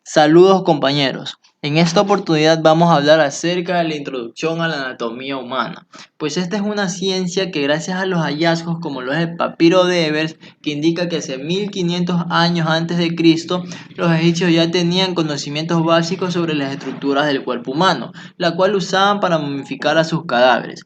Saludos compañeros. En esta oportunidad vamos a hablar acerca de la introducción a la anatomía humana, pues esta es una ciencia que gracias a los hallazgos como los del papiro de Ebers, que indica que hace 1500 años antes de Cristo, los egipcios ya tenían conocimientos básicos sobre las estructuras del cuerpo humano, la cual usaban para momificar a sus cadáveres.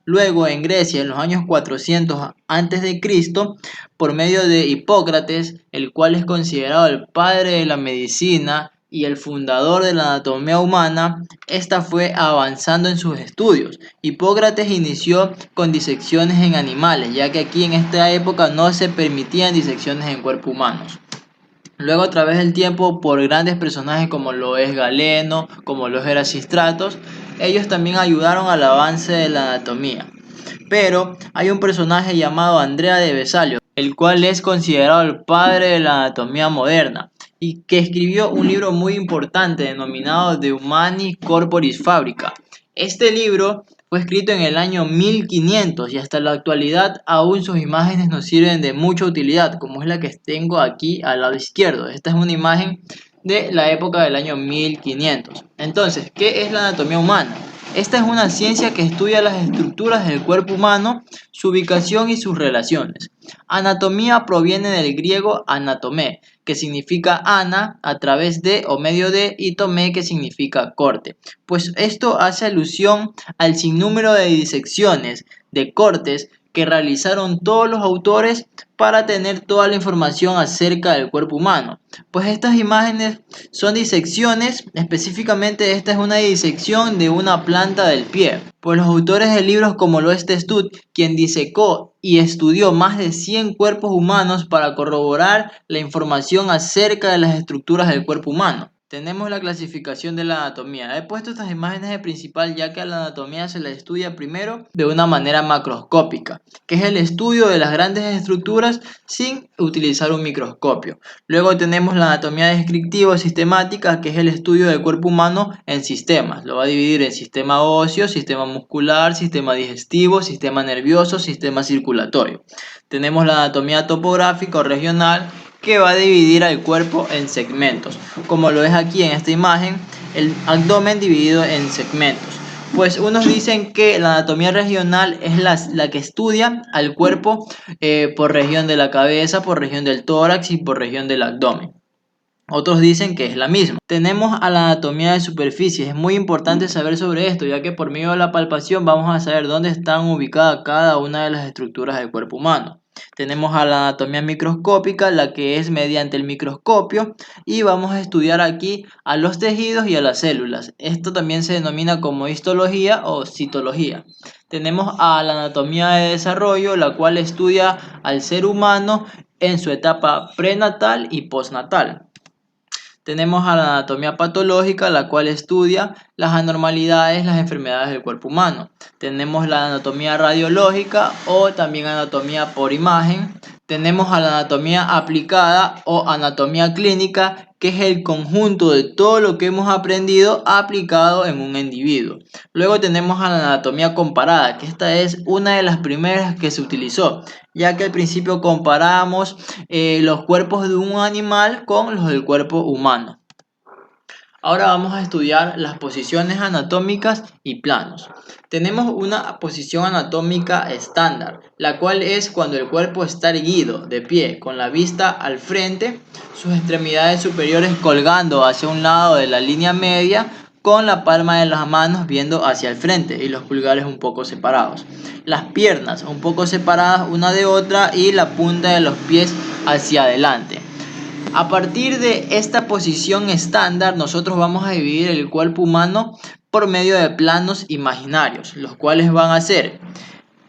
Luego, en Grecia, en los años 400 antes de Cristo, por medio de Hipócrates, el cual es considerado el padre de la medicina y el fundador de la anatomía humana, esta fue avanzando en sus estudios. Hipócrates inició con disecciones en animales, ya que aquí en esta época no se permitían disecciones en cuerpos humanos. Luego, a través del tiempo, por grandes personajes como lo es Galeno, como lo es Erasistratos, ellos también ayudaron al avance de la anatomía. Pero hay un personaje llamado Andrea de Vesalio, el cual es considerado el padre de la anatomía moderna y que escribió un libro muy importante denominado De Humanis Corporis Fabrica. Este libro fue escrito en el año 1500 y hasta la actualidad aún sus imágenes nos sirven de mucha utilidad, como es la que tengo aquí al lado izquierdo. Esta es una imagen de la época del año 1500. Entonces, ¿qué es la anatomía humana? Esta es una ciencia que estudia las estructuras del cuerpo humano, su ubicación y sus relaciones. Anatomía proviene del griego anatomé, que significa ana, a través de o medio de, y tomé, que significa corte. Pues esto hace alusión al sinnúmero de disecciones, de cortes, que realizaron todos los autores para tener toda la información acerca del cuerpo humano. Pues estas imágenes son disecciones, específicamente esta es una disección de una planta del pie. Pues los autores de libros como lo es Stud, quien disecó y estudió más de 100 cuerpos humanos para corroborar la información acerca de las estructuras del cuerpo humano. Tenemos la clasificación de la anatomía. He puesto estas imágenes de principal ya que a la anatomía se la estudia primero de una manera macroscópica, que es el estudio de las grandes estructuras sin utilizar un microscopio. Luego tenemos la anatomía descriptiva o sistemática, que es el estudio del cuerpo humano en sistemas. Lo va a dividir en sistema óseo, sistema muscular, sistema digestivo, sistema nervioso, sistema circulatorio. Tenemos la anatomía topográfica o regional, que va a dividir al cuerpo en segmentos, como lo es aquí en esta imagen, el abdomen dividido en segmentos. Pues unos dicen que la anatomía regional es la que estudia al cuerpo por región de la cabeza, por región del tórax y por región del abdomen. Otros dicen que es la misma. Tenemos a la anatomía de superficie. Es muy importante saber sobre esto, ya que por medio de la palpación vamos a saber dónde están ubicadas cada una de las estructuras del cuerpo humano. Tenemos a la anatomía microscópica, la que es mediante el microscopio, y vamos a estudiar aquí a los tejidos y a las células. Esto también se denomina como histología o citología. Tenemos a la anatomía de desarrollo, la cual estudia al ser humano en su etapa prenatal y postnatal. Tenemos a la anatomía patológica, la cual estudia las anormalidades, las enfermedades del cuerpo humano. Tenemos la anatomía radiológica o también anatomía por imagen. Tenemos a la anatomía aplicada o anatomía clínica, que es el conjunto de todo lo que hemos aprendido aplicado en un individuo. Luego tenemos a la anatomía comparada, que esta es una de las primeras que se utilizó, ya que al principio comparábamos los cuerpos de un animal con los del cuerpo humano. Ahora vamos a estudiar las posiciones anatómicas y planos. Tenemos una posición anatómica estándar, la cual es cuando el cuerpo está erguido, de pie, con la vista al frente, sus extremidades superiores colgando hacia un lado de la línea media, con la palma de las manos viendo hacia el frente y los pulgares un poco separados. Las piernas un poco separadas una de otra y la punta de los pies hacia adelante. A partir de esta posición estándar, nosotros vamos a dividir el cuerpo humano por medio de planos imaginarios, los cuales van a ser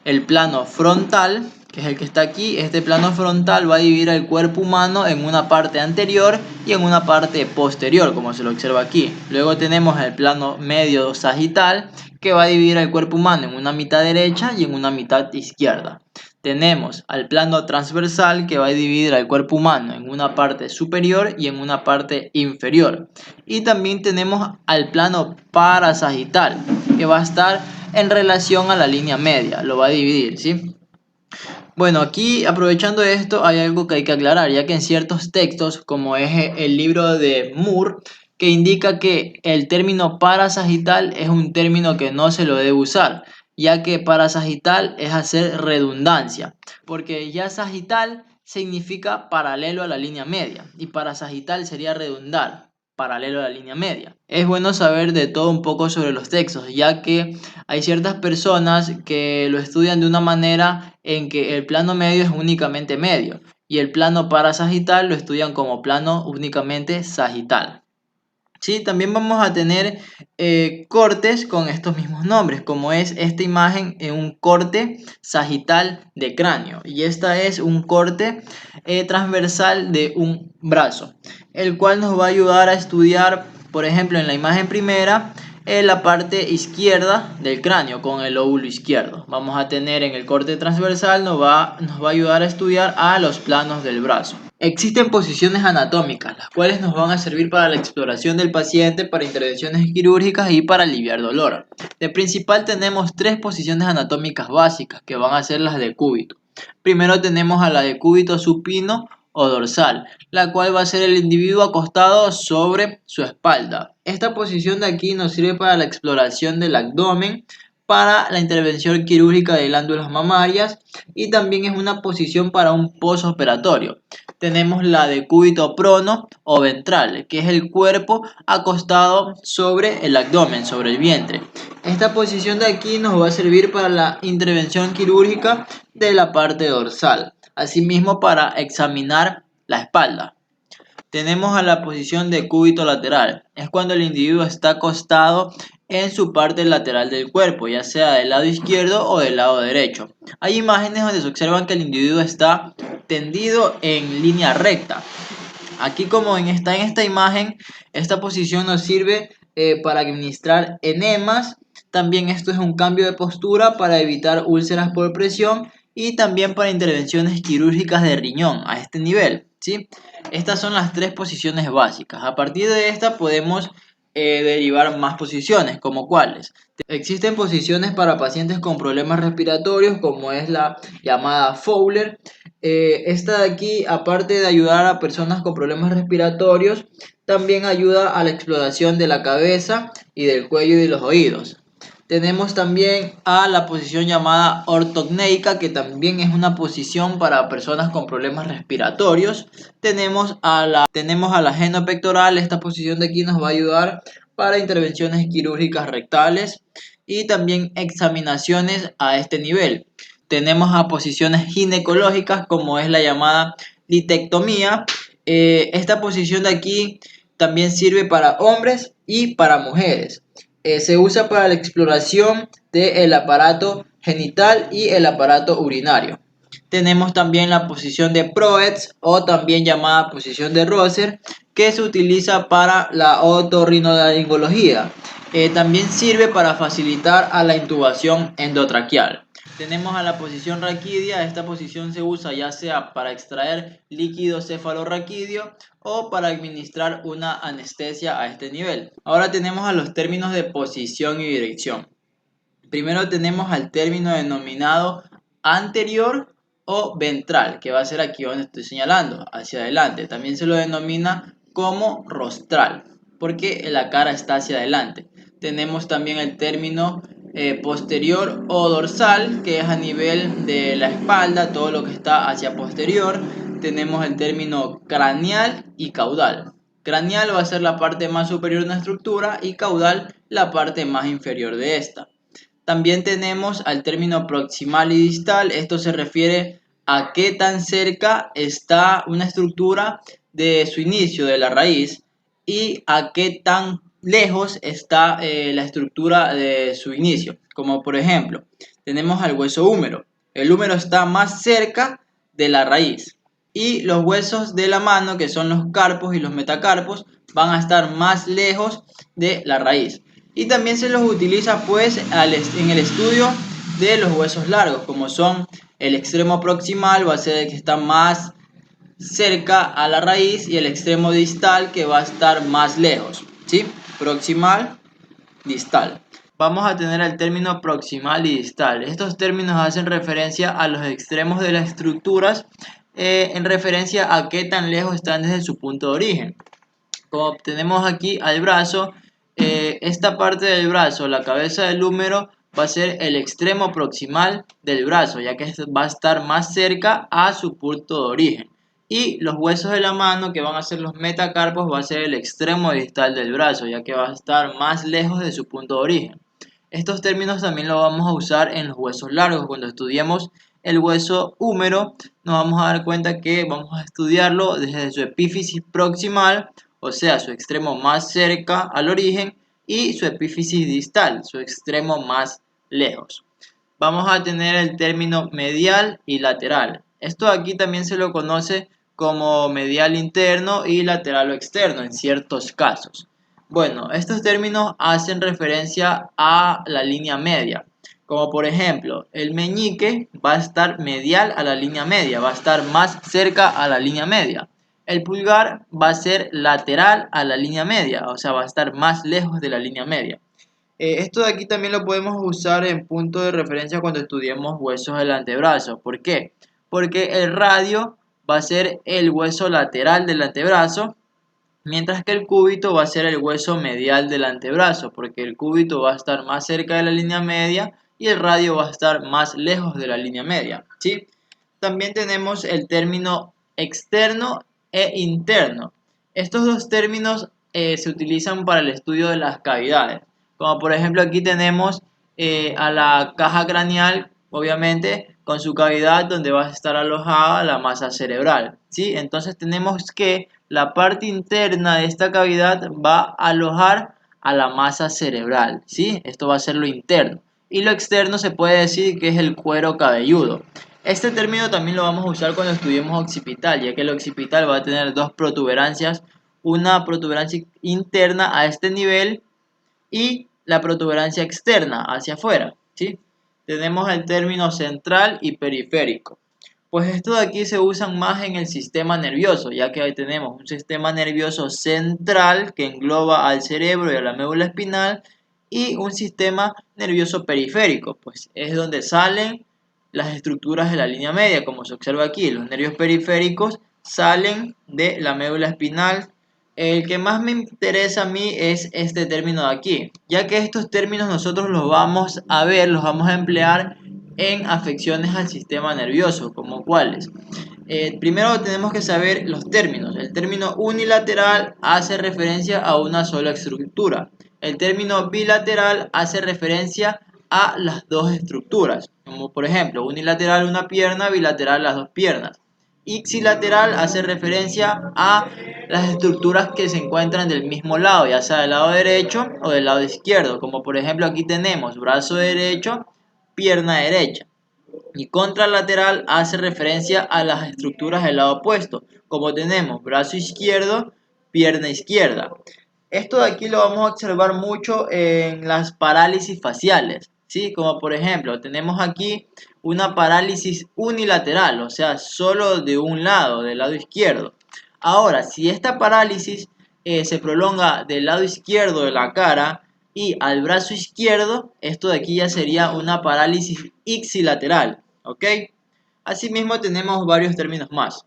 el plano frontal, que es el que está aquí. Este plano frontal va a dividir el cuerpo humano en una parte anterior y en una parte posterior, como se lo observa aquí. Luego tenemos el plano medio sagital, que va a dividir el cuerpo humano en una mitad derecha y en una mitad izquierda. Tenemos al plano transversal, que va a dividir al cuerpo humano en una parte superior y en una parte inferior. Y también tenemos al plano parasagital, que va a estar en relación a la línea media, lo va a dividir, ¿sí? Bueno, aquí aprovechando esto hay algo que hay que aclarar, ya que en ciertos textos, como es el libro de Moore, que indica que el término parasagital es un término que no se lo debe usar, ya que parasagital es hacer redundancia, porque ya sagital significa paralelo a la línea media y parasagital sería redundar, paralelo a la línea media. Es bueno saber de todo un poco sobre los textos, ya que hay ciertas personas que lo estudian de una manera en que el plano medio es únicamente medio y el plano parasagital lo estudian como plano únicamente sagital. Sí, también vamos a tener cortes con estos mismos nombres, como es esta imagen en un corte sagital de cráneo y esta es un corte transversal de un brazo, el cual nos va a ayudar a estudiar, por ejemplo, en la imagen primera, en la parte izquierda del cráneo con el lóbulo izquierdo. Vamos a tener en el corte transversal, nos va a ayudar a estudiar a los planos del brazo. Existen posiciones anatómicas, las cuales nos van a servir para la exploración del paciente, para intervenciones quirúrgicas y para aliviar dolor. De principal tenemos tres posiciones anatómicas básicas, que van a ser las de cúbito. Primero tenemos a la de cúbito supino o dorsal, la cual va a ser el individuo acostado sobre su espalda. Esta posición de aquí nos sirve para la exploración del abdomen, para la intervención quirúrgica de glándulas mamarias y también es una posición para un postoperatorio. Tenemos la de cúbito prono o ventral, que es el cuerpo acostado sobre el abdomen, sobre el vientre. Esta posición de aquí nos va a servir para la intervención quirúrgica de la parte dorsal, asimismo para examinar la espalda. Tenemos a la posición de cúbito lateral. Es cuando el individuo está acostado en su parte lateral del cuerpo, ya sea del lado izquierdo o del lado derecho. Hay imágenes donde se observan que el individuo está tendido en línea recta. Aquí como en esta imagen, esta posición nos sirve para administrar enemas. También esto es un cambio de postura para evitar úlceras por presión y también para intervenciones quirúrgicas de riñón a este nivel, ¿sí? Estas son las tres posiciones básicas. A partir de esta podemos derivar más posiciones, como cuáles. Existen posiciones para pacientes con problemas respiratorios, como es la llamada Fowler. Esta de aquí, aparte de ayudar a personas con problemas respiratorios, también ayuda a la exploración de la cabeza y del cuello y de los oídos. Tenemos también a la posición llamada ortognéica, que también es una posición para personas con problemas respiratorios. Tenemos a la genopectoral. Esta posición de aquí nos va a ayudar para intervenciones quirúrgicas rectales y también examinaciones a este nivel. Tenemos a posiciones ginecológicas como es la llamada litectomía. Esta posición de aquí también sirve para hombres y para mujeres. Se usa para la exploración del aparato genital y el aparato urinario. Tenemos también la posición de Proets o también llamada posición de Rosser, que se utiliza para la otorrinolaringología. También sirve para facilitar a la intubación endotraqueal. Tenemos a la posición raquidia. Esta posición se usa ya sea para extraer líquido cefalorraquídeo o para administrar una anestesia a este nivel. Ahora tenemos a los términos de posición y dirección. Primero tenemos al término denominado anterior o ventral, que va a ser aquí donde estoy señalando, hacia adelante. También se lo denomina como rostral, porque la cara está hacia adelante. Tenemos también el término posterior o dorsal, que es a nivel de la espalda, todo lo que está hacia posterior. Tenemos el término craneal y caudal. Craneal va a ser la parte más superior de una estructura y caudal la parte más inferior de esta. También tenemos al término proximal y distal. Esto se refiere a qué tan cerca está una estructura de su inicio, de la raíz, y a qué tan lejos está la estructura de su inicio. Como por ejemplo, tenemos al hueso húmero. El húmero está más cerca de la raíz. Y los huesos de la mano, que son los carpos y los metacarpos, van a estar más lejos de la raíz. Y también se los utiliza pues en el estudio de los huesos largos, como son el extremo proximal, va a ser el que está más cerca a la raíz, y el extremo distal, que va a estar más lejos, ¿sí? Proximal, distal. vamos a tener el término proximal y distal. Estos términos hacen referencia a los extremos de las estructuras en referencia a qué tan lejos están desde su punto de origen. Como tenemos aquí al brazo, esta parte del brazo, la cabeza del húmero, va a ser el extremo proximal del brazo, ya que va a estar más cerca a su punto de origen. Y los huesos de la mano, que van a ser los metacarpos, va a ser el extremo distal del brazo, ya que va a estar más lejos de su punto de origen. Estos términos también los vamos a usar en los huesos largos. Cuando estudiemos el hueso húmero, nos vamos a dar cuenta que vamos a estudiarlo desde su epífisis proximal, o sea, su extremo más cerca al origen, y su epífisis distal, su extremo más lejos. Vamos a tener el término medial y lateral. Esto aquí también se lo conoce como medial interno y lateral o externo en ciertos casos. Bueno, estos términos hacen referencia a la línea media. Como por ejemplo, el meñique va a estar medial a la línea media, va a estar más cerca a la línea media. El pulgar va a ser lateral a la línea media, o sea, va a estar más lejos de la línea media. Esto de aquí también lo podemos usar en punto de referencia cuando estudiemos huesos del antebrazo. ¿Por qué? Porque el radio va a ser el hueso lateral del antebrazo, mientras que el cúbito va a ser el hueso medial del antebrazo, porque el cúbito va a estar más cerca de la línea media y el radio va a estar más lejos de la línea media, ¿sí? También tenemos el término externo e interno. Estos dos términos se utilizan para el estudio de las cavidades. Como por ejemplo aquí tenemos a la caja craneal, obviamente, con su cavidad donde va a estar alojada la masa cerebral, ¿sí? Entonces tenemos que la parte interna de esta cavidad va a alojar a la masa cerebral, ¿sí? Esto va a ser lo interno. Y lo externo se puede decir que es el cuero cabelludo. Este término también lo vamos a usar cuando estudiemos occipital, ya que el occipital va a tener dos protuberancias, una protuberancia interna a este nivel y la protuberancia externa hacia afuera, ¿sí? Tenemos el término central y periférico. Pues esto de aquí se usan más en el sistema nervioso, ya que ahí tenemos un sistema nervioso central que engloba al cerebro y a la médula espinal y un sistema nervioso periférico, pues es donde salen las estructuras de la línea media, como se observa aquí. Los nervios periféricos salen de la médula espinal. El que más me interesa a mí es este término de aquí, ya que estos términos nosotros los vamos a ver, los vamos a emplear en afecciones al sistema nervioso, como cuáles. Primero tenemos que saber los términos. El término unilateral hace referencia a una sola estructura. El término bilateral hace referencia a las dos estructuras, como por ejemplo unilateral una pierna, bilateral las dos piernas. Ipsilateral hace referencia a las estructuras que se encuentran del mismo lado, ya sea del lado derecho o del lado izquierdo, como por ejemplo aquí tenemos brazo derecho, pierna derecha. Y contralateral hace referencia a las estructuras del lado opuesto, como tenemos brazo izquierdo, pierna izquierda. Esto de aquí lo vamos a observar mucho en las parálisis faciales, ¿sí? Como por ejemplo, tenemos aquí una parálisis unilateral, o sea, solo de un lado, del lado izquierdo. Ahora, si esta parálisis se prolonga del lado izquierdo de la cara y al brazo izquierdo, esto de aquí ya sería una parálisis ipsilateral, ¿ok? Asimismo tenemos varios términos más.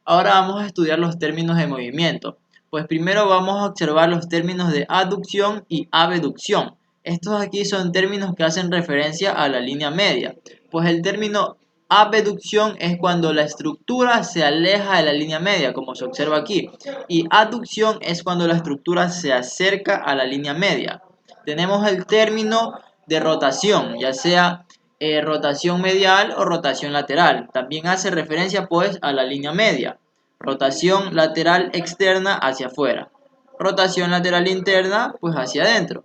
Ahora vamos a estudiar los términos de movimiento. Pues primero vamos a observar los términos de aducción y abducción. Estos aquí son términos que hacen referencia a la línea media. Pues el término abducción es cuando la estructura se aleja de la línea media, como se observa aquí. Y aducción es cuando la estructura se acerca a la línea media. Tenemos el término de rotación, ya sea rotación medial o rotación lateral. También hace referencia pues a la línea media. Rotación lateral externa hacia afuera. Rotación lateral interna pues hacia adentro.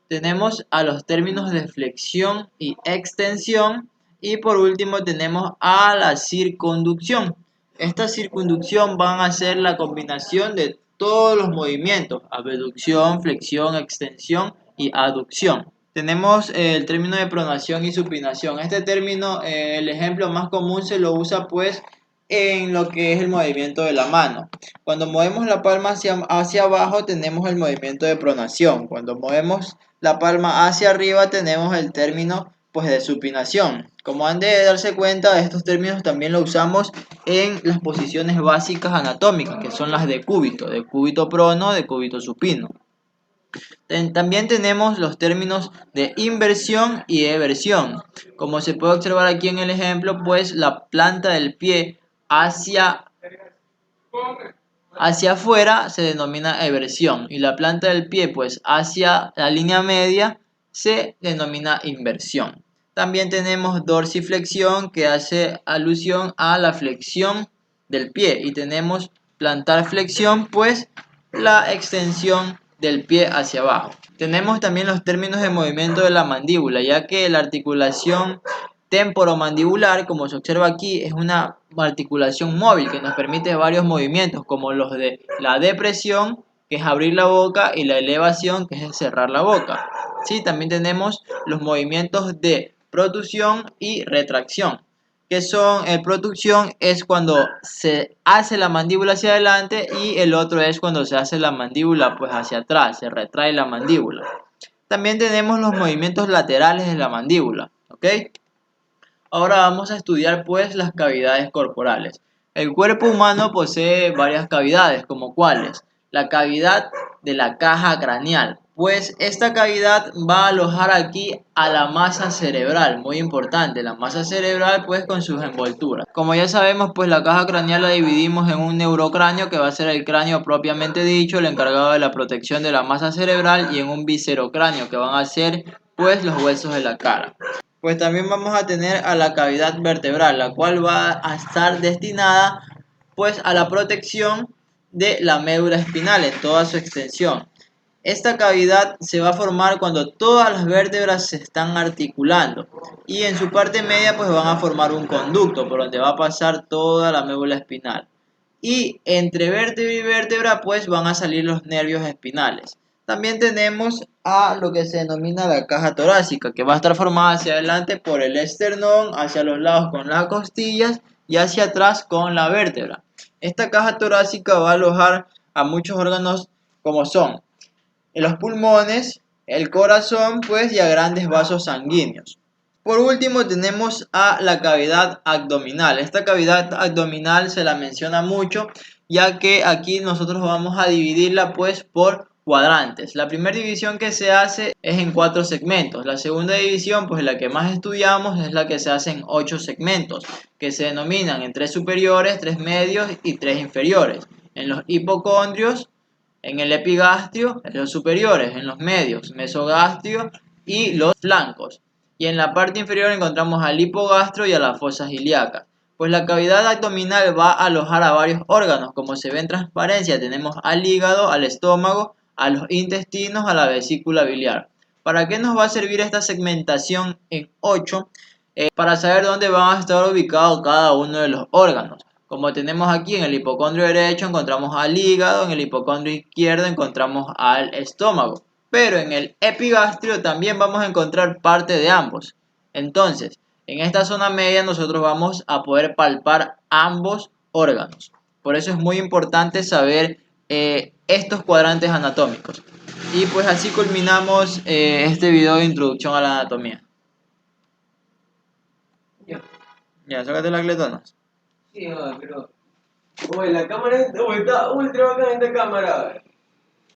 Tenemos a los términos de flexión y extensión. Y por último tenemos a la circunducción. Esta circunducción van a ser la combinación de todos los movimientos. Abducción, flexión, extensión y aducción. Tenemos el término de pronación y supinación. Este término, el ejemplo más común se lo usa pues en lo que es el movimiento de la mano. Cuando movemos la palma hacia abajo tenemos el movimiento de pronación. Cuando movemos la palma hacia arriba tenemos el término pues de supinación. Como han de darse cuenta, estos términos también los usamos en las posiciones básicas anatómicas, que son las de cúbito prono, de cúbito supino. También tenemos los términos de inversión y eversión. Como se puede observar aquí en el ejemplo, pues la planta del pie hacia afuera se denomina eversión y la planta del pie pues hacia la línea media se denomina inversión. También tenemos dorsiflexión, que hace alusión a la flexión del pie, y tenemos plantar flexión, pues la extensión del pie hacia abajo. Tenemos también los términos de movimiento de la mandíbula, ya que la articulación temporomandibular, como se observa aquí, es una articulación móvil que nos permite varios movimientos, como los de la depresión, que es abrir la boca, y la elevación, que es cerrar la boca. Sí, también tenemos los movimientos de protusión y retracción, que son, protusión es cuando se hace la mandíbula hacia adelante, y el otro es cuando se hace la mandíbula pues hacia atrás, se retrae la mandíbula. También tenemos los movimientos laterales de la mandíbula, ¿ok? Ahora vamos a estudiar pues las cavidades corporales. El cuerpo humano posee varias cavidades, como cuáles: la cavidad de la caja craneal, pues esta cavidad va a alojar aquí a la masa cerebral, muy importante, la masa cerebral pues con sus envolturas. Como ya sabemos, pues la caja craneal la dividimos en un neurocráneo, que va a ser el cráneo propiamente dicho, el encargado de la protección de la masa cerebral, y en un viscerocráneo, que van a ser pues los huesos de la cara. Pues también vamos a tener a la cavidad vertebral, la cual va a estar destinada pues a la protección de la médula espinal en toda su extensión. Esta cavidad se va a formar cuando todas las vértebras se están articulando, y en su parte media pues van a formar un conducto por donde va a pasar toda la médula espinal. Y entre vértebra y vértebra pues van a salir los nervios espinales. También tenemos a lo que se denomina la caja torácica, que va a estar formada hacia adelante por el esternón, hacia los lados con las costillas y hacia atrás con la vértebra. Esta caja torácica va a alojar a muchos órganos, como son los pulmones, el corazón, pues, y a grandes vasos sanguíneos. Por último tenemos a la cavidad abdominal. Esta cavidad abdominal se la menciona mucho, ya que aquí nosotros vamos a dividirla pues por cuadrantes. La primera división que se hace es en 4 segmentos. La segunda división, pues la que más estudiamos, es la que se hace en 8 segmentos, que se denominan en 3 superiores, 3 medios y 3 inferiores. En los hipocondrios, en el epigastrio, en los superiores; en los medios, mesogastrio y los flancos; y en la parte inferior encontramos al hipogastro y a las fosas ilíacas. Pues la cavidad abdominal va a alojar a varios órganos, como se ve en transparencia. Tenemos al hígado, al estómago, a los intestinos, a la vesícula biliar. ¿Para qué nos va a servir esta segmentación en 8? Para saber dónde van a estar ubicados cada uno de los órganos. Como tenemos aquí, en el hipocondrio derecho encontramos al hígado, en el hipocondrio izquierdo encontramos al estómago, pero en el epigastrio también vamos a encontrar parte de ambos. Entonces, en esta zona media nosotros vamos a poder palpar ambos órganos. Por eso es muy importante saber estos cuadrantes anatómicos. Y pues así culminamos este video de introducción a la anatomía. Ya, sácate las gletonas. Sí, pero... Uy, la cámara está ultra bacana esta cámara.